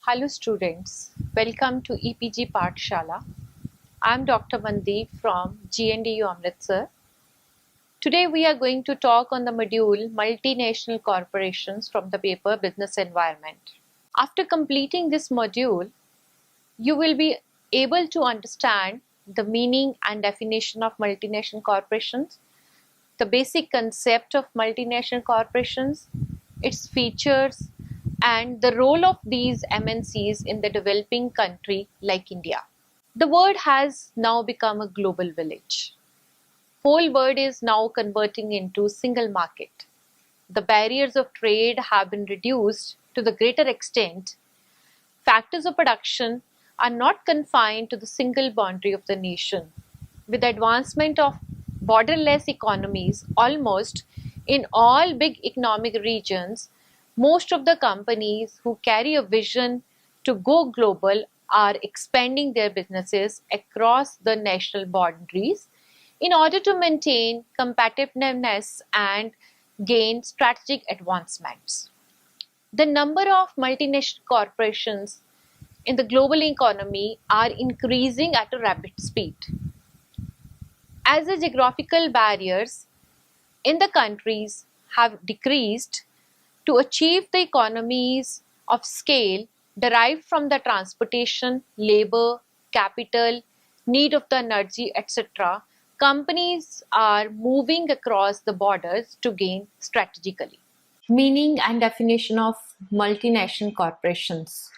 Hello students, welcome to EPG Pathshala. I am Dr. Mandeep from GNDU Amritsar. Today we are going to talk on the module Multinational Corporations from the paper Business Environment. After completing this module, you will be able to understand the meaning and definition of multinational corporations, the basic concept of multinational corporations, its features, and the role of these MNCs in the developing country like India. The world has now become a global village. Whole world is now converting into single market. The barriers of trade have been reduced to the greater extent. Factors of production are not confined to the single boundary of the nation. With the advancement of borderless economies almost in all big economic regions, most of the companies who carry a vision to go global are expanding their businesses across the national boundaries in order to maintain competitiveness and gain strategic advancements. The number of multinational corporations in the global economy are increasing at a rapid speed. As the geographical barriers in the countries have decreased, to achieve the economies of scale derived from the transportation, labor, capital, need of the energy, etc., companies are moving across the borders to gain strategically. Meaning and definition of multinational corporations.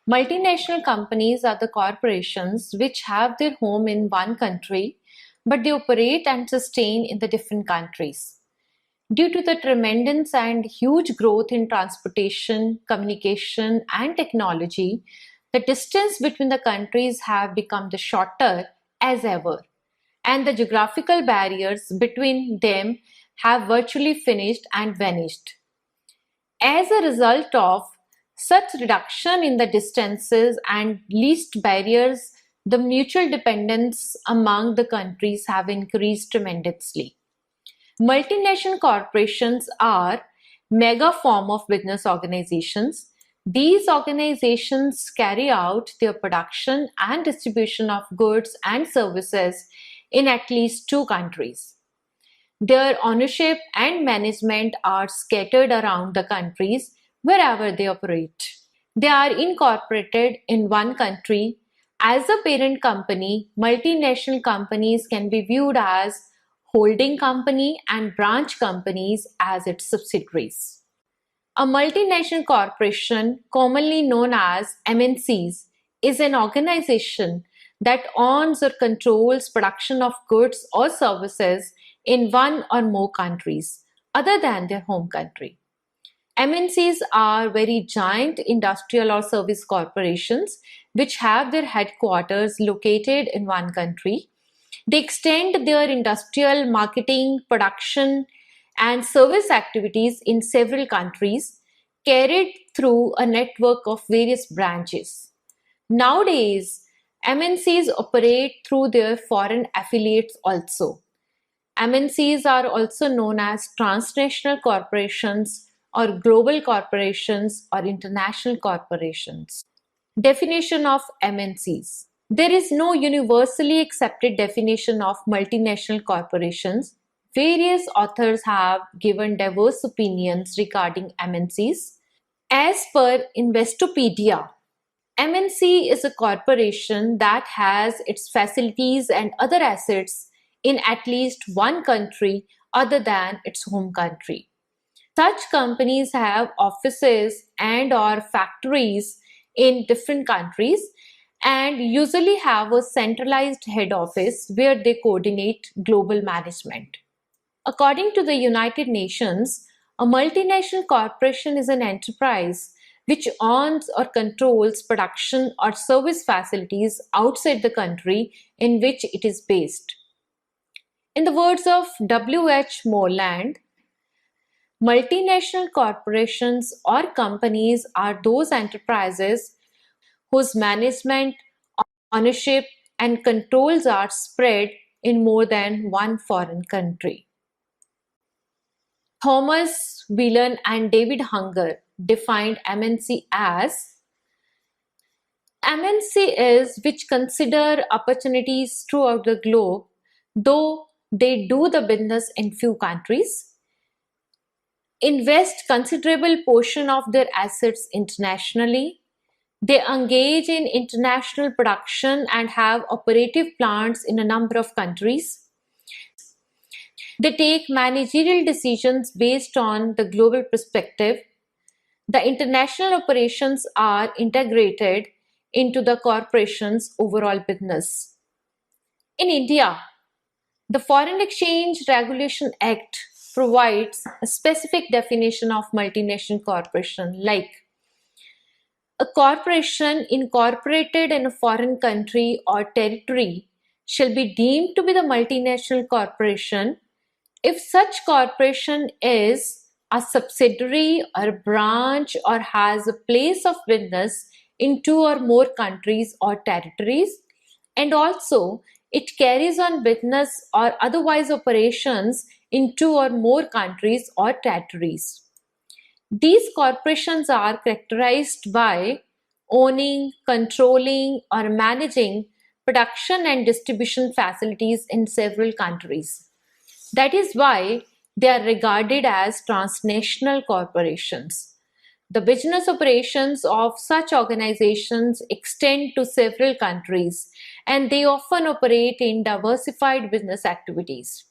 Multinational companies are the corporations which have their home in one country, but they operate and sustain in the different countries. Due to the tremendous and huge growth in transportation, communication, and technology, the distance between the countries have become the shorter as ever, and the geographical barriers between them have virtually finished and vanished. As a result of such reduction in the distances and least barriers, the mutual dependence among the countries have increased tremendously. Multinational corporations are mega form of business organizations. These organizations carry out their production and distribution of goods and services in at least two countries. Their ownership and management are scattered around the countries wherever they operate. They are incorporated in one country. As a parent company, multinational companies can be viewed as holding company and branch companies as its subsidiaries. A multinational corporation, commonly known as MNCs, is an organization that owns or controls production of goods or services in one or more countries other than their home country. MNCs are very giant industrial or service corporations which have their headquarters located in one country. They extend their industrial, marketing, production, and service activities in several countries, carried through a network of various branches. Nowadays, MNCs operate through their foreign affiliates also. MNCs are also known as transnational corporations or global corporations or international corporations. Definition of MNCs. There is no universally accepted definition of multinational corporations. Various authors have given diverse opinions regarding MNCs. As per Investopedia, MNC is a corporation that has its facilities and other assets in at least one country other than its home country. Such companies have offices and or factories in different countries and usually have a centralized head office where they coordinate global management. According to the United Nations, a multinational corporation is an enterprise which owns or controls production or service facilities outside the country in which it is based. In the words of W.H. Moreland, multinational corporations or companies are those enterprises whose management, ownership, and controls are spread in more than one foreign country. Thomas Whelan and David Hunger defined MNC as MNCs which consider opportunities throughout the globe, though they do the business in few countries, invest considerable portion of their assets internationally. They engage in international production and have operative plants in a number of countries. They take managerial decisions based on the global perspective. The international operations are integrated into the corporation's overall business. In India, the Foreign Exchange Regulation Act provides a specific definition of multinational corporation, like a corporation incorporated in a foreign country or territory shall be deemed to be the multinational corporation if such corporation is a subsidiary or a branch or has a place of business in two or more countries or territories, and also it carries on business or otherwise operations in two or more countries or territories. These corporations are characterized by owning, controlling, or managing production and distribution facilities in several countries. That is why they are regarded as transnational corporations. The business operations of such organizations extend to several countries, and they often operate in diversified business activities.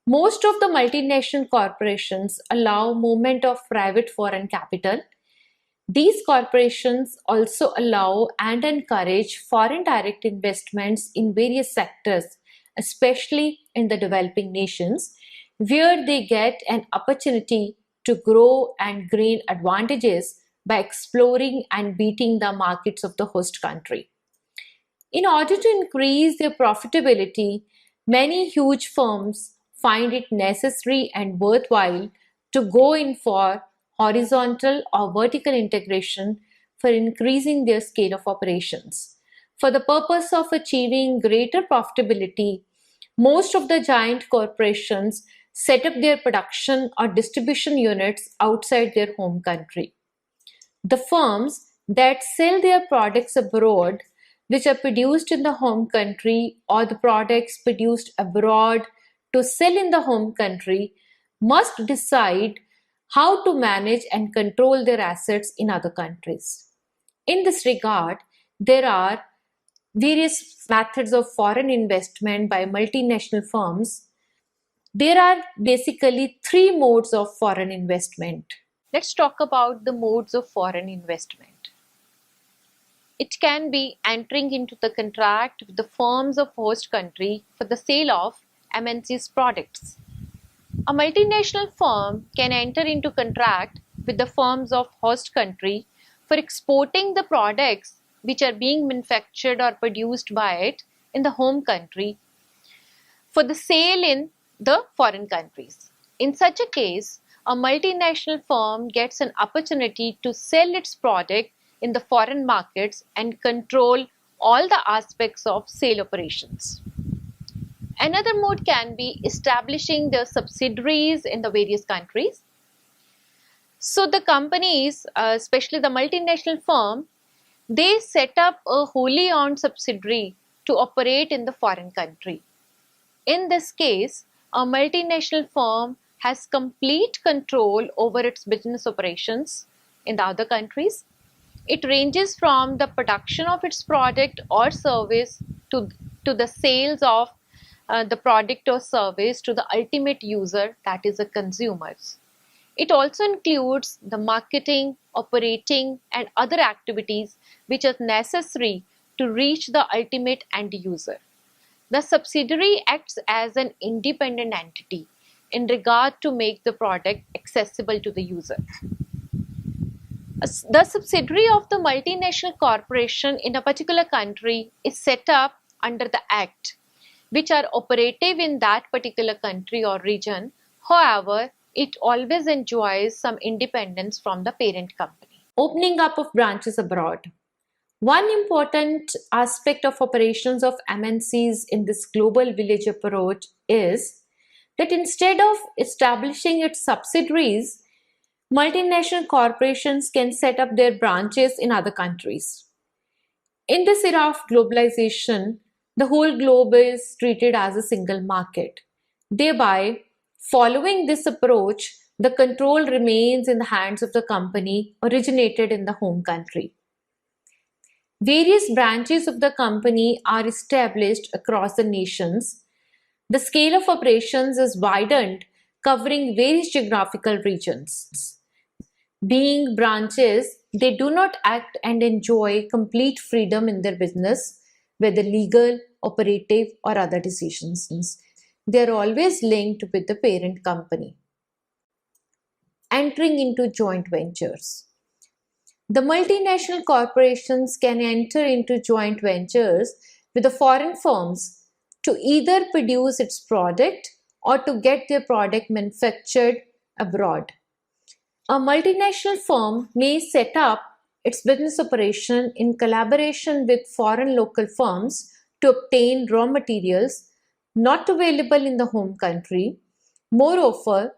Most of the multinational corporations allow movement of private foreign capital. These corporations also allow and encourage foreign direct investments in various sectors, especially in the developing nations, where they get an opportunity to grow and gain advantages by exploring and beating the markets of the host country. In order to increase their profitability, many huge firms find it necessary and worthwhile to go in for horizontal or vertical integration for increasing their scale of operations. For the purpose of achieving greater profitability, most of the giant corporations set up their production or distribution units outside their home country. The firms that sell their products abroad, which are produced in the home country, or the products produced abroad to sell in the home country, must decide how to manage and control their assets in other countries. In this regard, there are various methods of foreign investment by multinational firms. There are basically three modes of foreign investment. Let's talk about the modes of foreign investment. It can be entering into the contract with the firms of host country for the sale of MNC's products. A multinational firm can enter into contract with the firms of host country for exporting the products which are being manufactured or produced by it in the home country for the sale in the foreign countries. In such a case, a multinational firm gets an opportunity to sell its product in the foreign markets and control all the aspects of sale operations. Another mode can be establishing their subsidiaries in the various countries. So the companies, especially the multinational firm, they set up a wholly owned subsidiary to operate in the foreign country. In this case, a multinational firm has complete control over its business operations in the other countries. It ranges from the production of its product or service to the sales of the product or service to the ultimate user, that is the consumers. It also includes the marketing, operating and other activities which are necessary to reach the ultimate end user. The subsidiary acts as an independent entity in regard to make the product accessible to the user. The subsidiary of the multinational corporation in a particular country is set up under the Act, which are operative in that particular country or region. However, it always enjoys some independence from the parent company. Opening up of branches abroad. One important aspect of operations of MNCs in this global village approach is that instead of establishing its subsidiaries, multinational corporations can set up their branches in other countries. In this era of globalization, the whole globe is treated as a single market. Thereby, following this approach, the control remains in the hands of the company originated in the home country. Various branches of the company are established across the nations. The scale of operations is widened, covering various geographical regions. Being branches, they do not act and enjoy complete freedom in their business, whether legal, operative, or other decisions. They are always linked with the parent company. Entering into joint ventures. The multinational corporations can enter into joint ventures with the foreign firms to either produce its product or to get their product manufactured abroad. A multinational firm may set up its business operation in collaboration with foreign local firms to obtain raw materials not available in the home country. Moreover,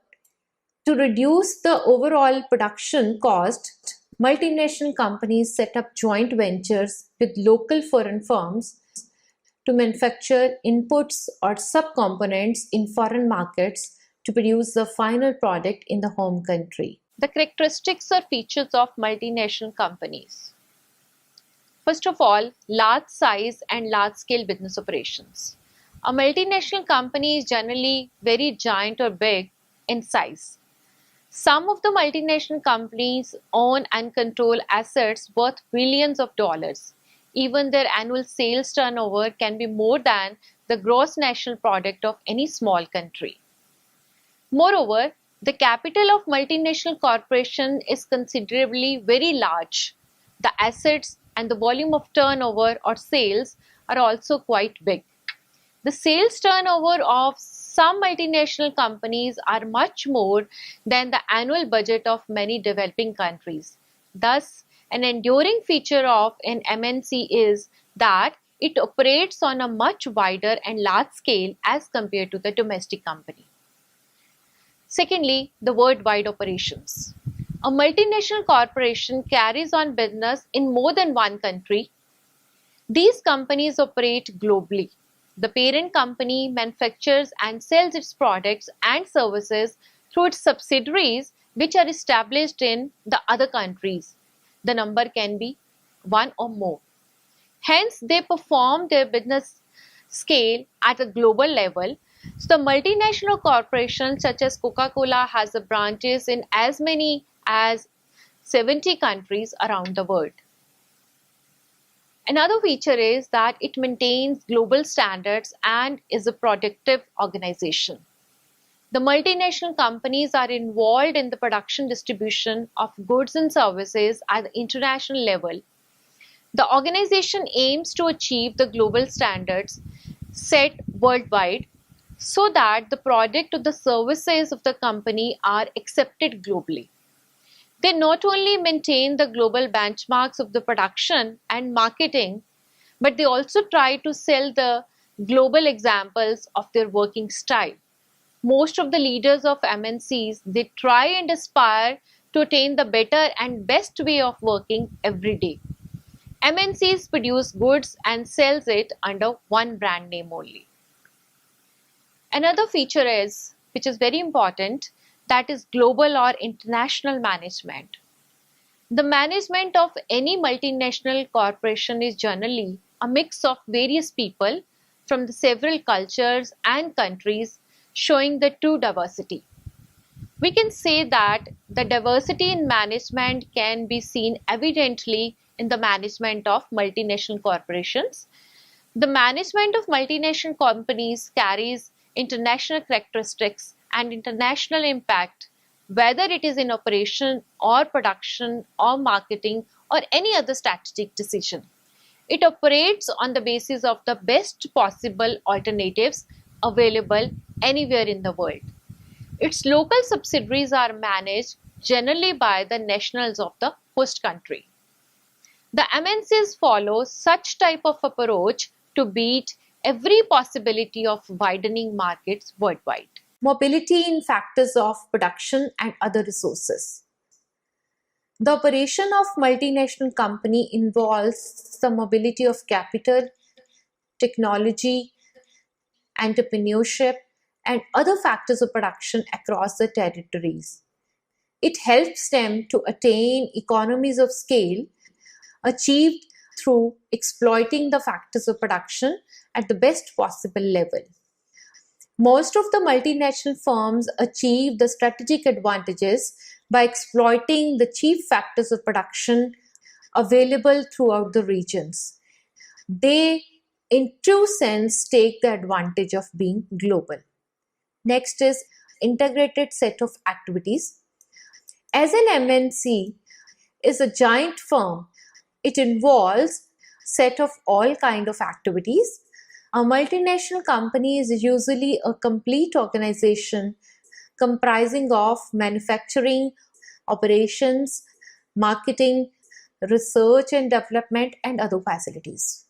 to reduce the overall production cost, multinational companies set up joint ventures with local foreign firms to manufacture inputs or subcomponents in foreign markets to produce the final product in the home country. The characteristics or features of multinational companies. First of all, large size and large scale business operations. A multinational company is generally very giant or big in size. Some of the multinational companies own and control assets worth billions of dollars. Even their annual sales turnover can be more than the gross national product of any small country. Moreover, the capital of multinational corporation is considerably very large. The assets and the volume of turnover or sales are also quite big. The sales turnover of some multinational companies are much more than the annual budget of many developing countries. Thus, an enduring feature of an MNC is that it operates on a much wider and large scale as compared to the domestic company. Secondly, the worldwide operations. A multinational corporation carries on business in more than one country. These companies operate globally. The parent company manufactures and sells its products and services through its subsidiaries which are established in the other countries. The number can be one or more. Hence, they perform their business scale at a global level. So, the multinational corporations such as Coca-Cola has branches in as many as 70 countries around the world. Another feature is that it maintains global standards and is a productive organization. The multinational companies are involved in the production distribution of goods and services at the international level. The organization aims to achieve the global standards set worldwide so that the product or the services of the company are accepted globally. They not only maintain the global benchmarks of the production and marketing, but they also try to sell the global examples of their working style. Most of the leaders of MNCs, they try and aspire to attain the better and best way of working every day. MNCs produce goods and sells it under one brand name only. Another feature is, which is very important, that is global or international management. The management of any multinational corporation is generally a mix of various people from the several cultures and countries, showing the true diversity. We can say that the diversity in management can be seen evidently in the management of multinational corporations. The management of multinational companies carries international characteristics and international impact, whether it is in operation or production or marketing or any other strategic decision. It operates on the basis of the best possible alternatives available anywhere in the world. Its local subsidiaries are managed generally by the nationals of the host country. The MNCs follow such type of approach to beat every possibility of widening markets worldwide. Mobility in factors of production and other resources. The operation of multinational company involves the mobility of capital, technology, entrepreneurship, and other factors of production across the territories. It helps them to attain economies of scale achieved through exploiting the factors of production at the best possible level. Most of the multinational firms achieve the strategic advantages by exploiting the chief factors of production available throughout the regions. They, in true sense, take the advantage of being global. Next is integrated set of activities. As an MNC is a giant firm, it involves set of all kind of activities. A multinational company is usually a complete organization comprising of manufacturing, operations, marketing, research and development, and other facilities.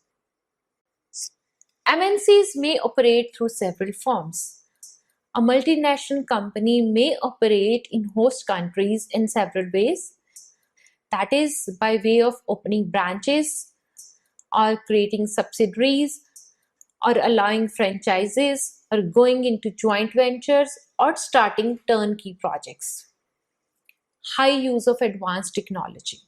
MNCs may operate through several forms. A multinational company may operate in host countries in several ways. That is by way of opening branches or creating subsidiaries or allowing franchises or going into joint ventures or starting turnkey projects. High use of advanced technology.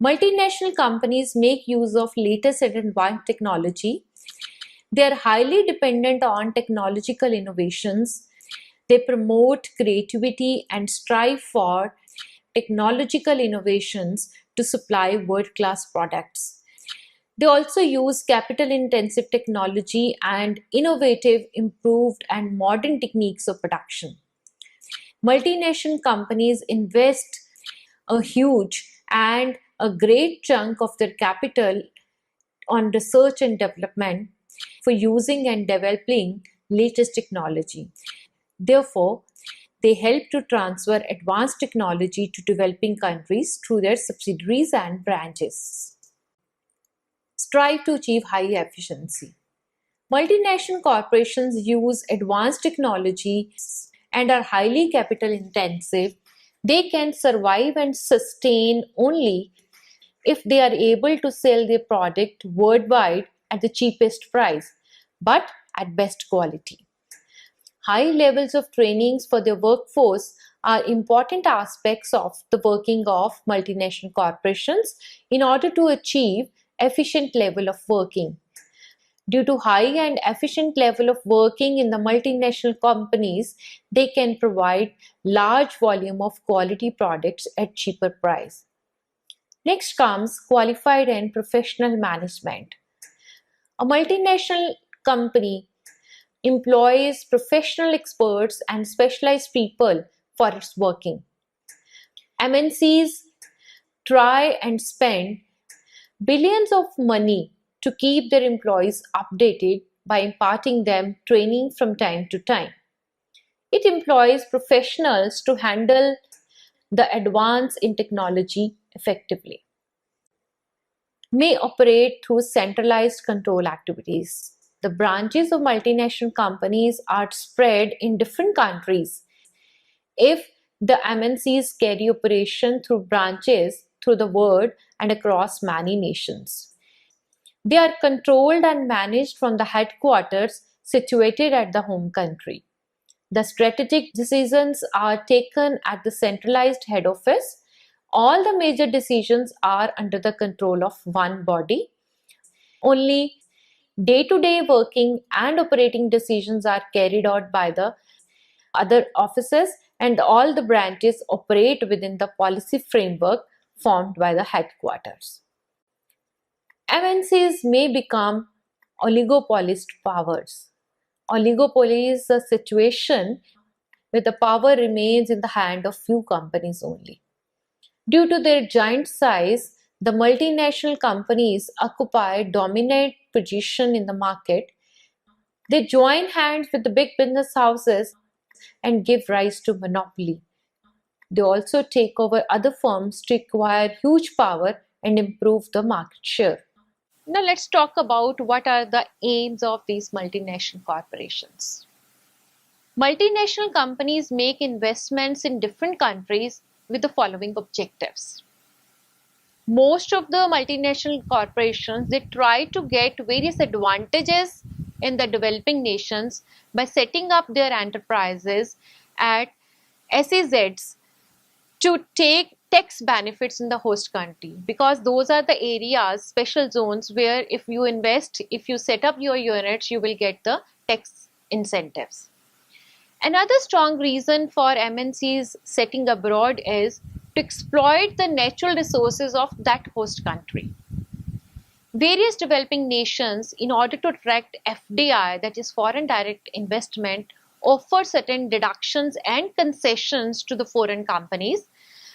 Multinational companies make use of latest and advanced technology. They are highly dependent on technological innovations. They promote creativity and strive for technological innovations to supply world-class products. They also use capital-intensive technology and innovative, improved, and modern techniques of production. Multinational companies invest a huge and a great chunk of their capital on research and development for using and developing latest technology. Therefore, they help to transfer advanced technology to developing countries through their subsidiaries and branches. Strive to achieve high efficiency. Multinational corporations use advanced technology and are highly capital intensive. They can survive and sustain only if they are able to sell their product worldwide at the cheapest price, but at best quality. High levels of trainings for their workforce are important aspects of the working of multinational corporations in order to achieve efficient level of working. Due to high and efficient level of working in the multinational companies, they can provide large volume of quality products at cheaper price. Next comes qualified and professional management. A multinational company employs professional experts and specialized people for its working. MNCs try and spend billions of money to keep their employees updated by imparting them training from time to time. It employs professionals to handle the advance in technology effectively. May operate through centralized control activities. The branches of multinational companies are spread in different countries. If the MNCs carry operation through branches through the world and across many nations. They are controlled and managed from the headquarters situated at the home country. The strategic decisions are taken at the centralized head office. All the major decisions are under the control of one body. Only day-to-day working and operating decisions are carried out by the other offices, and all the branches operate within the policy framework formed by the headquarters. MNCs may become oligopolist powers. Oligopoly is a situation where the power remains in the hand of few companies only. Due to their giant size, the multinational companies occupy dominant position in the market. They join hands with the big business houses and give rise to monopoly. They also take over other firms to acquire huge power and improve the market share. Now let's talk about what are the aims of these multinational corporations. Multinational companies make investments in different countries with the following objectives. most of the multinational corporations, they try to get various advantages in the developing nations by setting up their enterprises at SEZs to take tax benefits in the host country, because those are the areas, special zones, where if you invest, if you set up your units, you will get the tax incentives. Another strong reason for MNCs setting abroad is to exploit the natural resources of that host country. Various developing nations, in order to attract FDI, that is foreign direct investment, offer certain deductions and concessions to the foreign companies.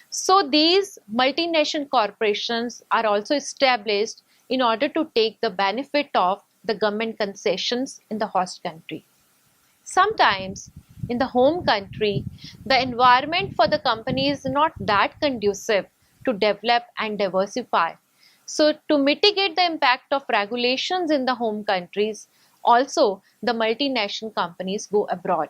So these multinational corporations are also established in order to take the benefit of the government concessions in the host country. Sometimes in the home country, the environment for the company is not that conducive to develop and diversify. So to mitigate the impact of regulations in the home countries, also the multinational companies go abroad.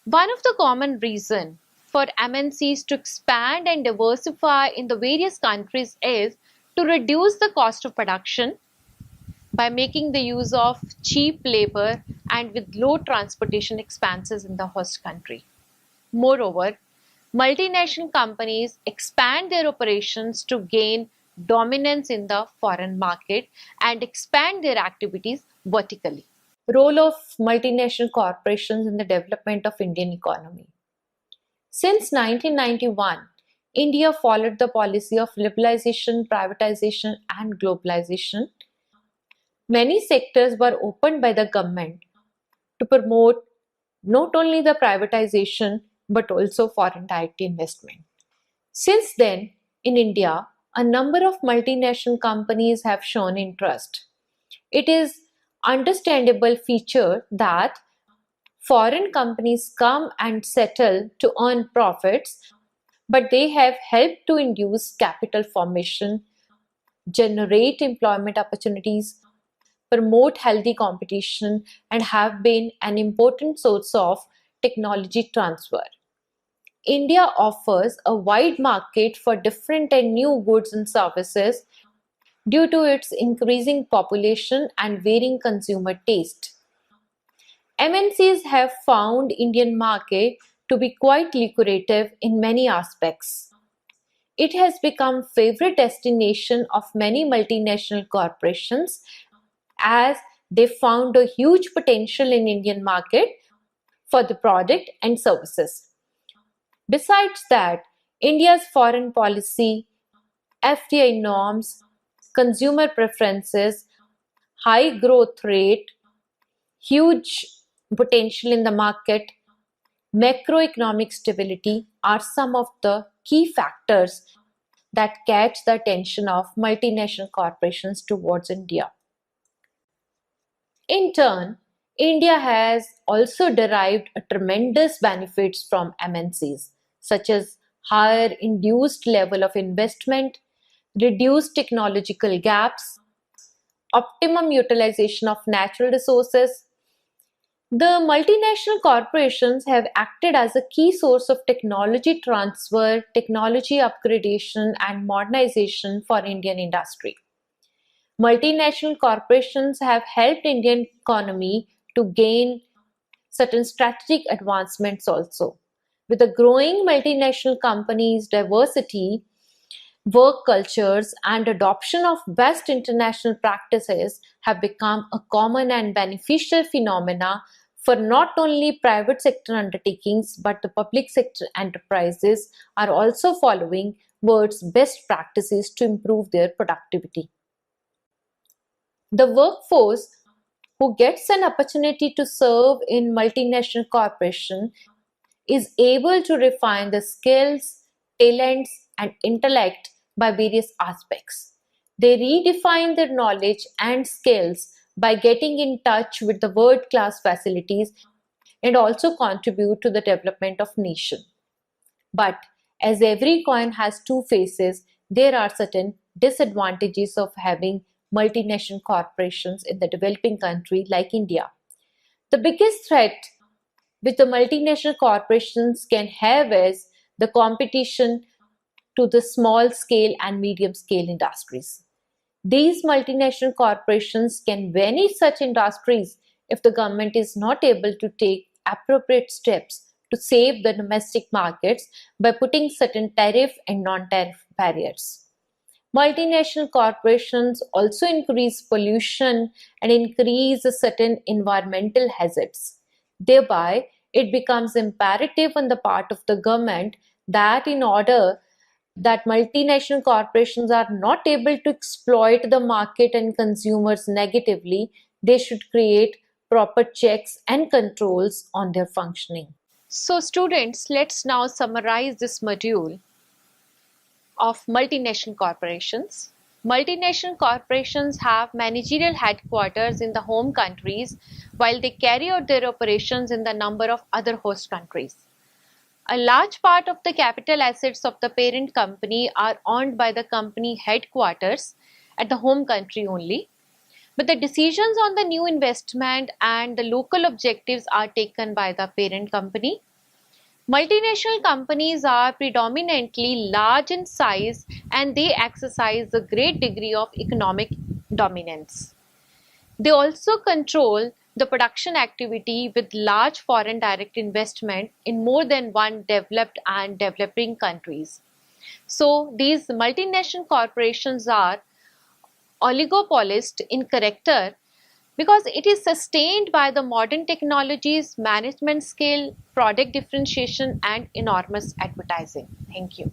One of the common reasons for MNCs to expand and diversify in the various countries is to reduce the cost of production by making the use of cheap labor and with low transportation expenses in the host country. Moreover, multinational companies expand their operations to gain dominance in the foreign market and expand their activities vertically. Role of multinational corporations in the development of Indian economy. Since 1991, India followed the policy of liberalization, privatization and globalization. Many sectors were opened by the government to promote not only the privatization but also foreign direct investment. Since then, in India, a number of multinational companies have shown interest. It is understandable feature that foreign companies come and settle to earn profits, but they have helped to induce capital formation, generate employment opportunities, promote healthy competition, and have been an important source of technology transfer. India offers a wide market for different and new goods and services due to its increasing population and varying consumer taste. MNCs have found Indian market to be quite lucrative in many aspects. It has become favorite destination of many multinational corporations as they found a huge potential in Indian market for the product and services. Besides that, India's foreign policy, FDI norms, consumer preferences, high growth rate, huge potential in the market, macroeconomic stability are some of the key factors that catch the attention of multinational corporations towards India. In turn, India has also derived a tremendous benefits from MNCs, such as higher induced level of investment, reduced technological gaps, optimum utilization of natural resources. The multinational corporations have acted as a key source of technology transfer, technology upgradation, and modernization for Indian industry. Multinational corporations have helped Indian economy to gain certain strategic advancements also. With the growing multinational companies' diversity, work cultures, and adoption of best international practices have become a common and beneficial phenomena for not only private sector undertakings but the public sector enterprises are also following towards best practices to improve their productivity. The workforce who gets an opportunity to serve in multinational corporation is able to refine the skills, talents, and intellect by various aspects. They redefine their knowledge and skills by getting in touch with the world-class facilities and also contribute to the development of nation. But as every coin has two faces, there are certain disadvantages of having multinational corporations in the developing country like India. The biggest threat which the multinational corporations can have is the competition to the small scale and medium scale industries. These multinational corporations can vanish such industries if the government is not able to take appropriate steps to save the domestic markets by putting certain tariff and non-tariff barriers. Multinational corporations also increase pollution and increase certain environmental hazards. Thereby, it becomes imperative on the part of the government that in order that multinational corporations are not able to exploit the market and consumers negatively, they should create proper checks and controls on their functioning. So students, let's now summarize this module of multinational corporations. Multinational corporations have managerial headquarters in the home countries while they carry out their operations in the number of other host countries. A large part of the capital assets of the parent company are owned by the company headquarters at the home country only, but the decisions on the new investment and the local objectives are taken by the parent company. Multinational companies are predominantly large in size and they exercise a great degree of economic dominance. They also control the production activity with large foreign direct investment in more than one developed and developing countries. So these multinational corporations are oligopolist in character because it is sustained by the modern technologies, management skill, product differentiation and enormous advertising. Thank you.